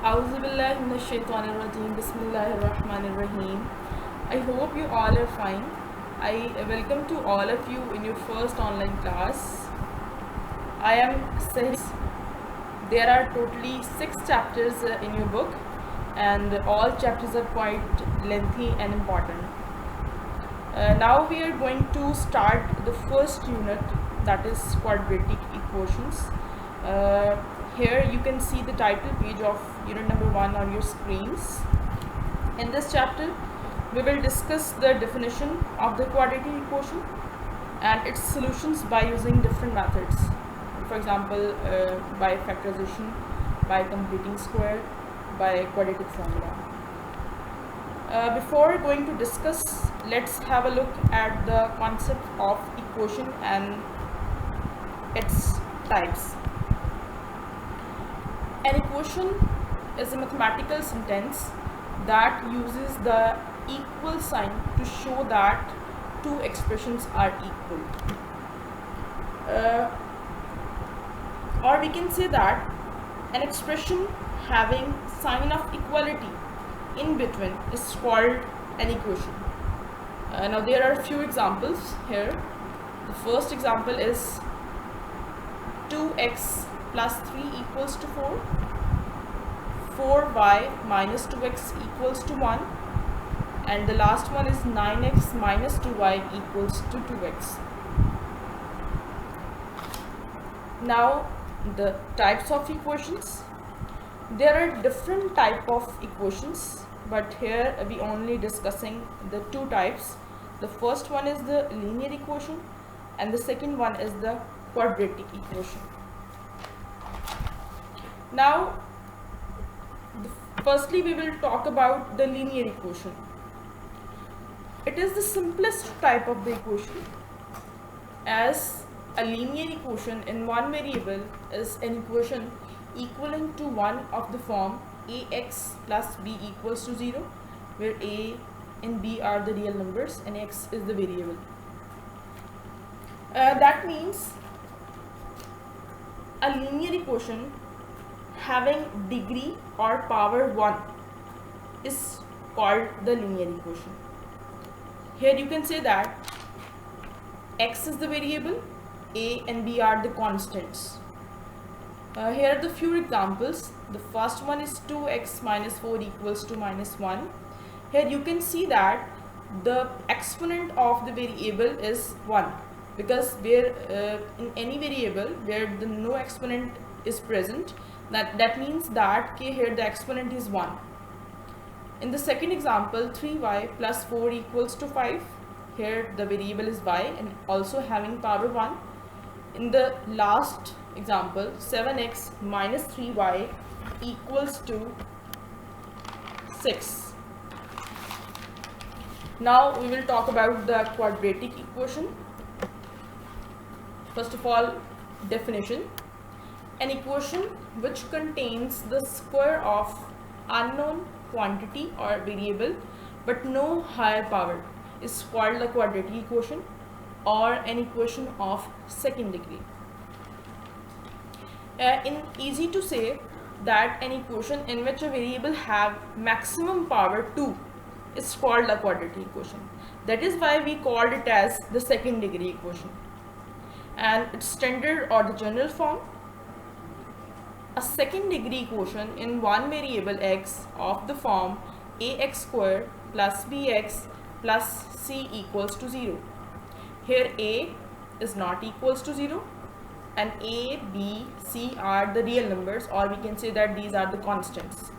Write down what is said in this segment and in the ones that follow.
Auzubillahiminash-shaytanir-rajim. Bismillahir-rahmanir-rahim. I hope you all are fine. I welcome to all of you in your first online class. I am Sahis. There are totally 6 chapters in your book, and all chapters are quite lengthy and important. Now we are going to start the first unit, that is quadratic equations. Here you can see the title page of unit number 1 on your screens. In this chapter we will discuss the definition of the quadratic equation and its solutions by using different methods. For example, by factorization, by completing square, by quadratic formula. Before going to discuss, let's have a look at the concept of equation and its types. An equation is a mathematical sentence that uses the equal sign to show that two expressions are equal. Or we can say that an expression having sign of equality in between is called an equation. Now there are a few examples here. The first example is 2x plus 3 equals to 4, 4y minus 2x equals to 1, and the last one is 9x minus 2y equals to 2x. Now the types of equations. There are different type of equations, but here we only discussing the two types. The first one is the linear equation and the second one is the quadratic equation. Now firstly we will talk about the linear equation. It is the simplest type of the equation, as a linear equation in one variable is an equation equivalent to one of the form ax plus b equals to 0, where a and b are the real numbers and x is the variable. That means a linear equation having degree or power 1 is called the linear equation. Here you can say that x is the variable, a and b are the constants. Here are the few examples. The first one is 2x minus 4 equals to minus 1. Here you can see that the exponent of the variable is 1, because where in any variable where the no exponent is present, that means that here the exponent is 1. In the second example, 3y plus 4 equals to 5. Here the variable is y and also having power 1. In the last example, 7x minus 3y equals to 6. Now we will talk about the quadratic equation. First of all, definition. An equation which contains the square of unknown quantity or variable but no higher power is called the quadratic equation, or an equation of second degree. Easy to say that an equation in which a variable have maximum power 2 is called a quadratic equation. That is why we called it as the second degree equation. And its standard or the general form: a second degree equation in one variable x of the form ax square plus bx plus c equals to 0. Here a is not equals to 0 and a, b, c are the real numbers, or we can say that these are the constants.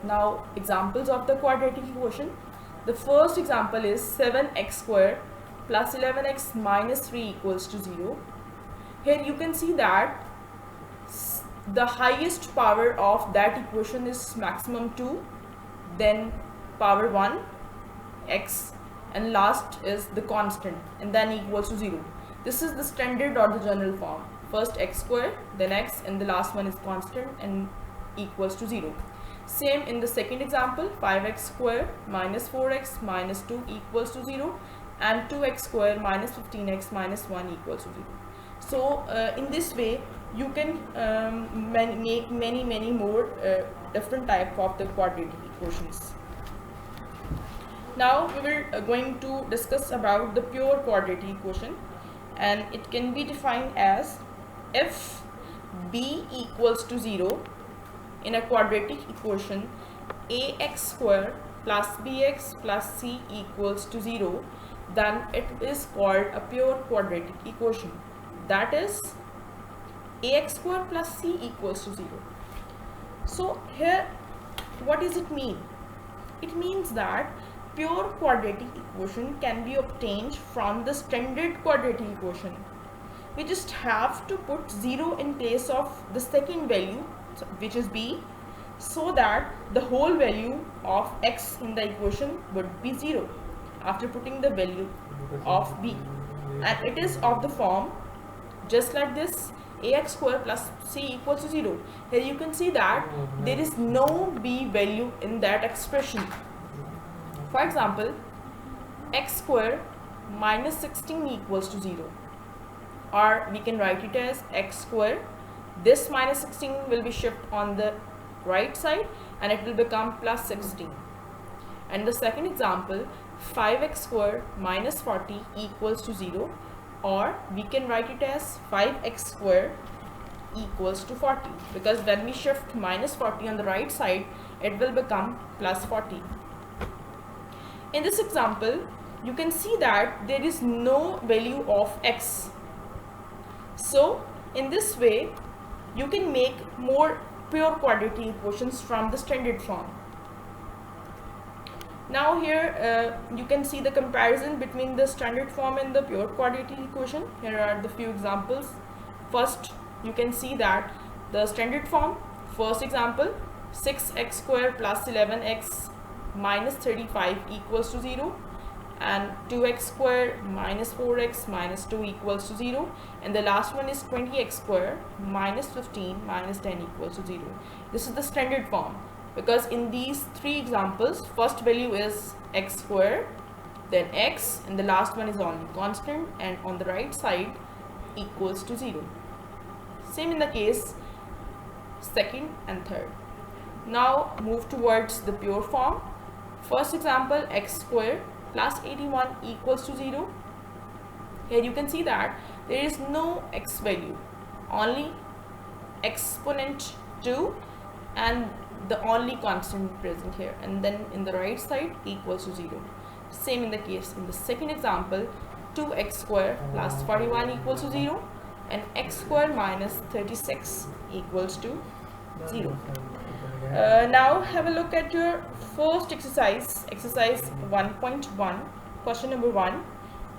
Now examples of the quadratic equation. The first example is 7x square plus 11x minus 3 equals to 0. Here you can see that the highest power of that equation is maximum 2, then power 1 x, and last is the constant and then equals to 0. This is the standard or the general form. First x square, then x, and the last one is constant and equals to 0. Same in the second example, 5x square minus 4x minus 2 equals to 0, and 2x square minus 15x minus 1 equals to 0. So in this way you can make many more different type of the quadratic equations. Now we will going to discuss about the pure quadratic equation, and it can be defined as if b equals to 0 in a quadratic equation ax square plus bx plus c equals to 0, then it is called a pure quadratic equation. That is ax square plus c equals to 0. So here what does it mean? It means that pure quadratic equation can be obtained from the standard quadratic equation. We just have to put 0 in place of the second value, which is b, so that the whole value of x in the equation would be 0 after putting the value of b, and it is of the form just like this: ax square plus c equals to 0. Here you can see that there is no b value in that expression. For example, x square minus 16 equals to 0, or we can write it as x square. This minus 16 will be shifted on the right side and it will become plus 16. And the second example, 5x square minus 40 equals to 0, or we can write it as 5x square equals to 40, because when we shift minus 40 on the right side, it will become plus 40. In this example, you can see that there is no value of x. So in this way, you can make more pure quadratic equations from the standard form. Now here you can see the comparison between the standard form and the pure quadratic equation. Here are the few examples. First, you can see that the standard form, first example, 6x square plus 11x minus 35 equals to 0, and 2x square minus 4x minus 2 equals to 0, and the last one is 20x square minus 15 minus 10 equals to 0. This is the standard form, because in these three examples, first value is x square, then x, and the last one is only constant, and on the right side equals to 0. Same in the case second and third. Now move towards the pure form. First example, x square plus 81 equals to 0. Here you can see that there is no x value, only exponent 2 and the only constant present here, and then in the right side equals to 0. Same in the case in the second example, 2x square plus 41 equals to 0, and x square minus 36 equals to 0. Now have a look at your first exercise, exercise 1.1, question number 1,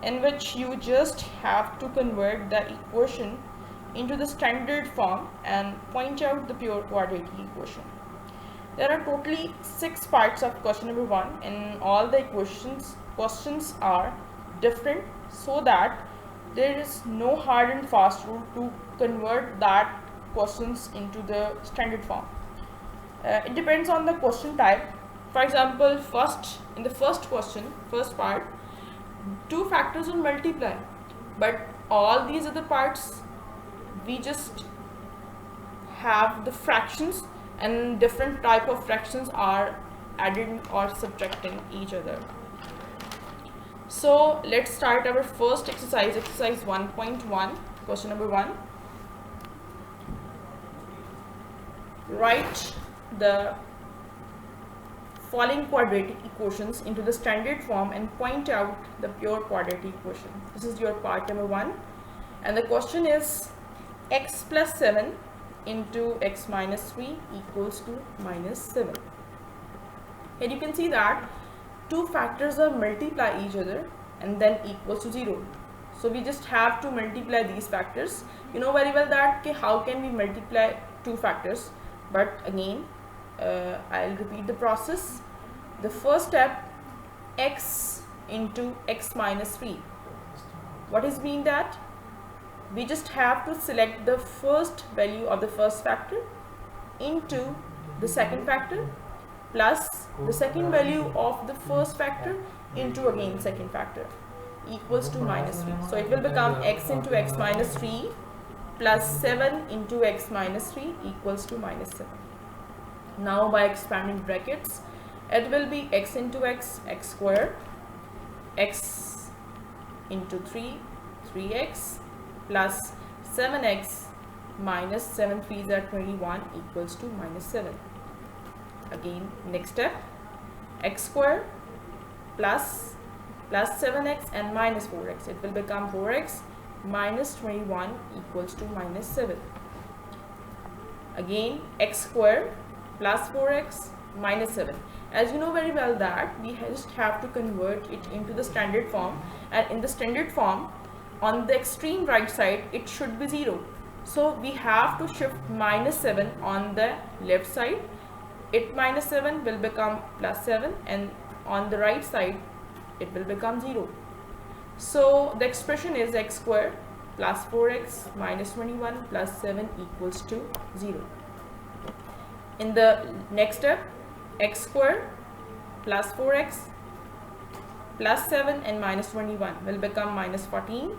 in which you just have to convert the equation into the standard form and point out the pure quadratic equation. There are totally 6 parts of question number 1, and all the questions are different, so that there is no hard and fast rule to convert that questions into the standard form. It depends on the question type. For example, in the first question, first part, 2 factors will multiply, but all these other parts we just have the fractions, and different type of fractions are adding or subtracting each other. So let's start our first exercise, exercise 1.1, question number 1. Write the following quadratic equations into the standard form and point out the pure quadratic equation. This is your part number 1, and the question is x plus 7 into x minus 3 equals to minus 7. Here you can see that 2 factors are multiply each other and then equals to 0. So we just have to multiply these factors. You know very well that how can we multiply 2 factors, but again I'll repeat the process. The first step, x into x minus 3. What is mean that? We just have to select the first value of the first factor into the second factor plus the second value of the first factor into again second factor equals to minus 3. So it will become x into x minus 3 plus 7 into x minus 3 equals to minus 7. Now by expanding brackets, it will be x into x, x square, x into 3, 3x, plus 7x minus 7 3s are 21 equals to minus 7. Again, next step, x square plus 7x and minus 4x. It will become 4x minus 21 equals to minus 7. Again, x square plus 4x minus 7. As you know very well that we just have to convert it into the standard form, and in the standard form on the extreme right side it should be 0. So we have to shift minus 7 on the left side. It minus 7 will become plus 7, and on the right side it will become 0. So the expression is x square plus 4x minus 21 plus 7 equals to 0. In the next step, x square plus 4x plus 7 and minus 21 will become minus 14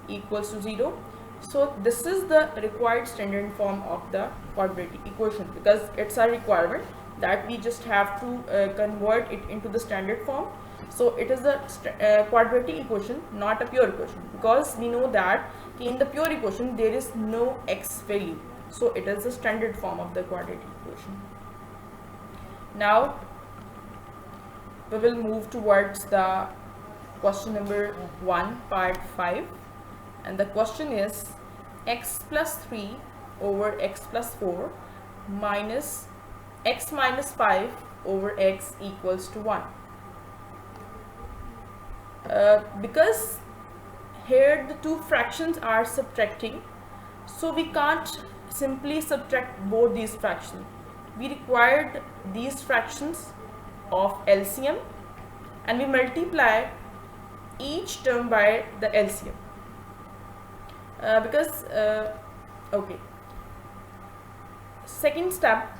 equals to 0. So this is the required standard form of the quadratic equation, because it's a requirement that we just have to convert it into the standard form. So it is a quadratic equation, not a pure equation, because we know that in the pure equation there is no x value. So it is the standard form of the quadratic equation. Now we will move towards the question number 1, part 5, and the question is x plus 3 over x plus 4 minus x minus 5 over x equals to 1. Because here the two fractions are subtracting, so we can't simply subtract both these fractions. We required these fractions of LCM, and we multiply each term by the LCM. Okay, second step,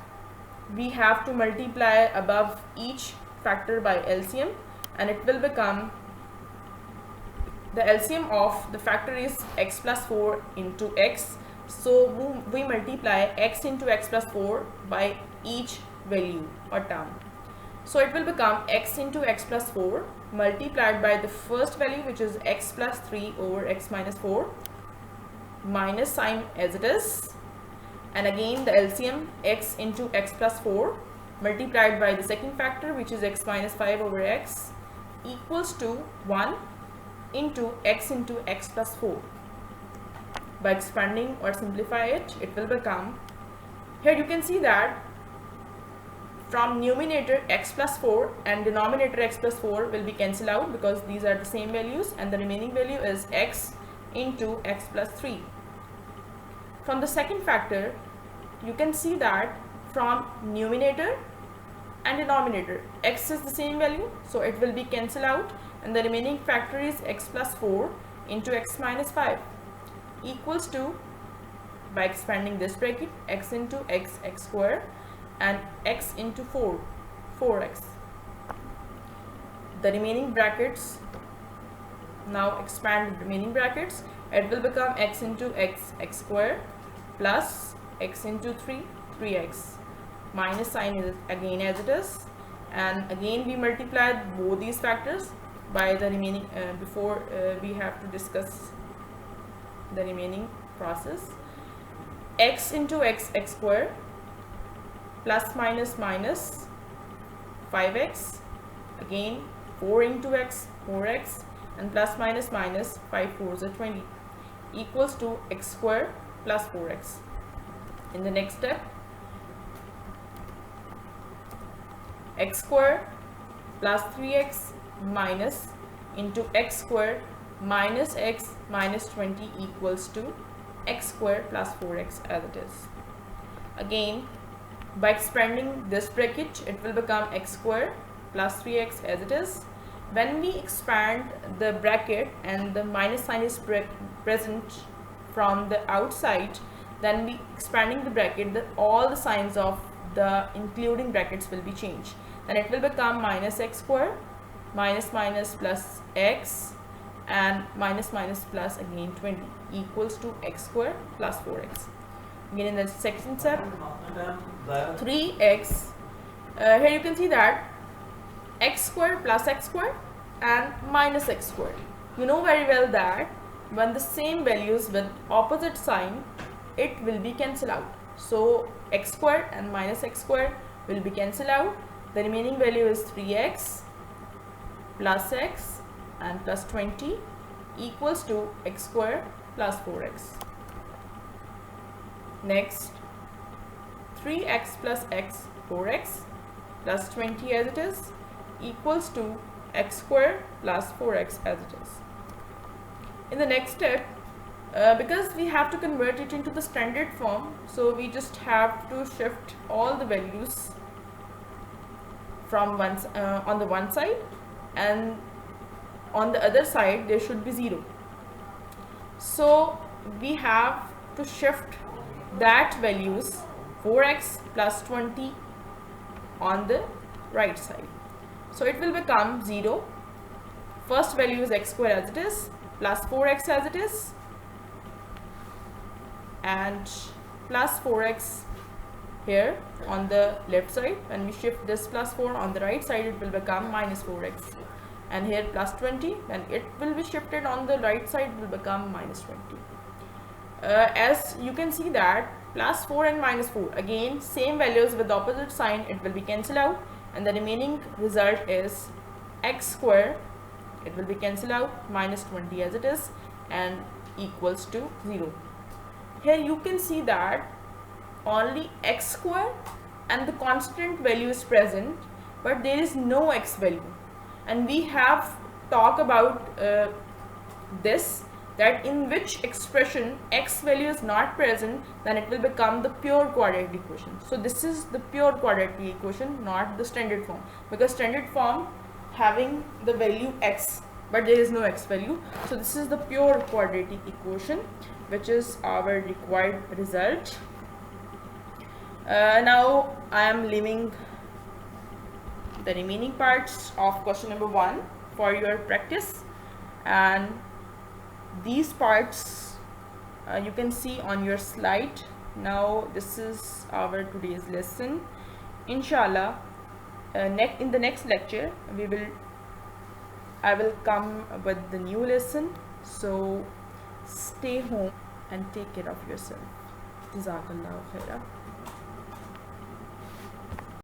we have to multiply above each factor by LCM, and it will become the LCM of the factor is x plus 4 into x. So we multiply x into x plus 4 by each value or term. So it will become x into x plus 4 multiplied by the first value, which is x plus 3 over x minus 4, minus sign as it is, and again the LCM x into x plus 4 multiplied by the second factor, which is x minus 5 over x, equals to 1 into x plus 4. By expanding or simplify it, it will become, here you can see that from numerator x plus 4 and denominator x plus 4 will be cancelled out, because these are the same values, and the remaining value is x into x plus 3. From the second factor, you can see that from numerator and denominator x is the same value, so it will be cancelled out, and the remaining factor is x plus 4 into x minus 5 equals to, by expanding this bracket, x into x, x square, and x into 4, 4x. The remaining brackets, now expand the remaining brackets, it will become x into x, x square, plus x into 3, 3x, minus sign is again as it is, and again we multiplied both these factors by the remaining, before we have to discuss the remaining process, x into x, x square, plus minus minus 5x, again 4 into x, 4x, and plus minus minus 5 4s are 20, equals to x square plus 4x. In the next step, x square plus 3x minus into x square minus x minus 20 equals to x square plus 4x as it is. Again, by expanding this bracket, it will become x square plus 3x as it is. When we expand the bracket and the minus sign is present from the outside, then we expanding the bracket, all the signs of the including brackets will be changed. Then it will become minus x square, minus minus plus x, and minus minus plus again 20. equals to x square plus 4x. Again in the second step, 3x, here you can see that x square plus x square and minus x square. You know very well that when the same values with opposite sign, it will be cancelled out. So x square and minus x square will be cancelled out. The remaining value is 3x plus x and plus 20 equals to x square plus 4x. Next, 3x plus x, 4x plus 20 as it is equals to x square plus 4x as it is. In the next step, because we have to convert it into the standard form, so we just have to shift all the values from on the one side, and on the other side there should be 0. So we have to shift that values 4x plus 20 on the right side. So it will become 0. First value is x square as it is plus 4x as it is, and plus 4x here on the left side. When we shift this plus 4 on the right side, it will become minus 4x, and here plus 20, when it will be shifted on the right side, it will become minus 20. As you can see that plus 4 and minus 4, again same values with opposite sign, it will be cancelled out, and the remaining result is x square, it will be cancelled out, minus 20 as it is, and equals to 0. Here you can see that only x square and the constant value is present, but there is no x value, and we have talked about this, that in which expression x value is not present, then it will become the pure quadratic equation. So this is the pure quadratic equation, not the standard form, because standard form having the value x but there is no x value. So this is the pure quadratic equation, which is our required result. Now I am leaving the remaining parts of question number 1 for your practice, and these parts you can see on your slide. Now this is our today's lesson. Inshallah, in the next lecture I will come with the new lesson. So stay home and take care of yourself. Jazakallahu khaira.